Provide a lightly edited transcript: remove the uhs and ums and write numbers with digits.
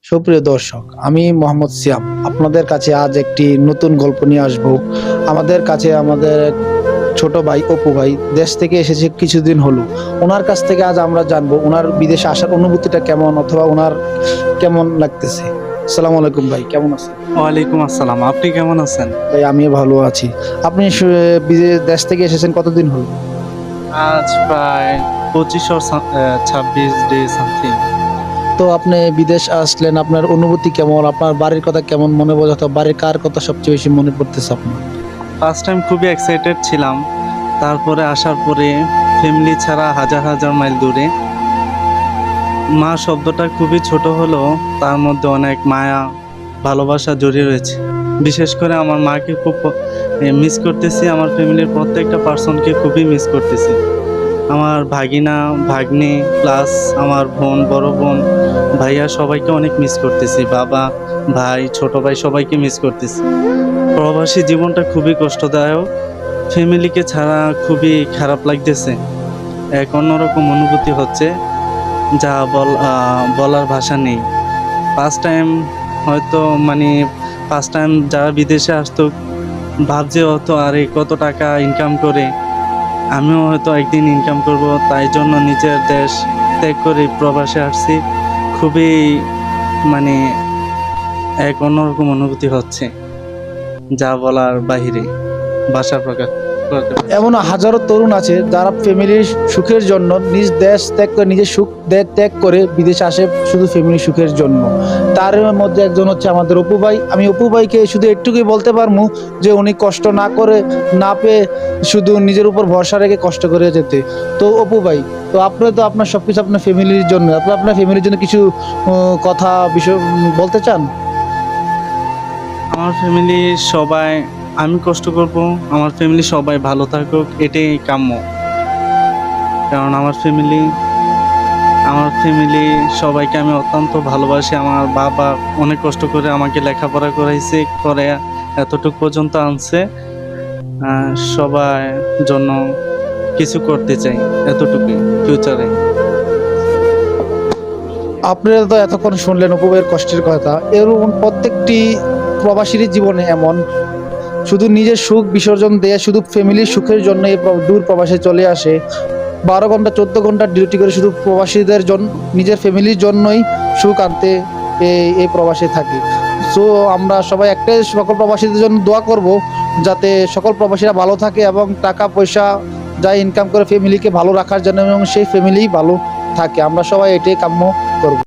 সুপ্রিয় দর্শক, আমি মোহাম্মদ সিয়াম আপনাদের কাছে আজ একটি নতুন গল্প নিয়ে আসব। আমাদের কাছে আমাদের এক ছোট ভাই অপু ভাই দেশ থেকে এসেছে কিছুদিন হলো। ওনার কাছ থেকে আজ আমরা জানবো ওনার বিদেশে আসার অনুভূতিটা কেমন, অথবা ওনার কেমন লাগতেছে। আসসালামু আলাইকুম ভাই, কেমন আছেন? ওয়ালাইকুম আসসালাম। আপনি কেমন আছেন? ভাই আমিও ভালো আছি। আপনি দেশ থেকে এসেছেন কতদিন হলো? আজ প্রায় 25 or 26 ডে সামথিং। তো আপনি বিদেশ আসলেন, আপনার অনুভূতি কেমন, আপনার বাড়ির কথা কেমন মনে পড়ে, অথবা বাড়ির কার কথা সবচেয়ে বেশি মনে পড়তেছে আপনার? ফার্স্ট টাইম খুবই এক্সাইটেড ছিলাম। তারপরে আসার পরে ফ্যামিলি ছাড়া হাজার হাজার মাইল দূরে। মা শব্দটা খুবই ছোট হলেও তার মধ্যে অনেক মায়া ভালোবাসা জড়িয়ে রয়েছে। বিশেষ করে আমার মাকে খুব মিস করতেছি, আমার ফ্যামিলির প্রত্যেকটা পার্সনকে খুবই মিস করতেছি। আমার ভাগিনা, ভাগ্নে, প্লাস আমার বোন, বড় বোন, ভাইয়া সবাইকে অনেক মিস করতেছি। বাবা, ভাই, ছোট ভাই সবাইকে মিস করতেছি। প্রবাসী জীবনটা খুবই কষ্টদায়ক। ফ্যামিলিকে ছাড়া খুবই খারাপ লাগতেছে। এক অন্যরকম অনুভূতি হচ্ছে, যা বলার ভাষা নেই। ফার্স্ট টাইম হয়তো ফার্স্ট টাইম যারা বিদেশে আসতো ভাবছে হয়তো আরে কত টাকা ইনকাম করে আমিও হয়তো একদিন ইনকাম করব, তাই জন্য নিজের দেশ ত্যাগ করে প্রবাসে আসছি। খুবই মানে এক অন্যরকম অনুভূতি হচ্ছে, যা বলার বাহিরে, ভাষা প্রকাশ করতে পারছি না। এমন হাজারো তরুণ আছে যারা ফ্যামিলির সুখের জন্য নিজ দেশ ত্যাগ করে, নিজের সুখ ত্যাগ করে বিদেশে আসে শুধু ফ্যামিলির সুখের জন্য। তার মধ্যে একজন হচ্ছে আমাদের অপু ভাই। আমি অপু ভাইকে শুধু একটুকুই বলতে পারবো যে উনি কষ্ট না করে, না পেয়ে শুধু নিজের উপর ভরসা রেখে কষ্ট করে যেতে। তো অপু ভাই, তো আপনি তো আপনার সবকিছু আপনার ফ্যামিলির জন্য, আপনার ফ্যামিলির জন্য কিছু কথা বিষয় বলতে চান? আমার ফ্যামিলি সবাই, আমি কষ্ট করব, আমার ফ্যামিলি সবাই ভালো থাকুক, এটাই কাম্য। কারণ আমার ফ্যামিলি সবাইকে আমি অত্যন্ত ভালোবাসি। আমার বাবা অনেক কষ্ট করে আমাকে লেখাপড়া করাইছে, করে এতটুকু পর্যন্ত আনছে। সবার জন্য কিছু করতে চাই, এতটুকুই ফিউচারে। আপনারা তো এতক্ষণ শুনলেন অপু ভাইয়ের কষ্টের কথা। এরকম প্রত্যেকটি প্রবাসীর জীবনে এমন, শুধু নিজের সুখ বিসর্জন দেয়া, শুধু ফ্যামিলির সুখের জন্য এই দূর প্রবাসে চলে আসে। 12 ঘন্টা 14 ঘন্টা ডিউটি করে শুধু প্রবাসীদের জন্য, নিজের ফ্যামিলির জন্যই সুখ আনতে এই প্রবাসে থাকে। সো আমরা সবাই একটাই সকল প্রবাসীদের জন্য দোয়া করব, যাতে সকল প্রবাসীরা ভালো থাকে এবং টাকা পয়সা যা ইনকাম করে ফ্যামিলিকে ভালো রাখার জন্য, এবং সেই ফ্যামিলি ভালো থাকে। আমরা সবাই এটাই কাম্য করব।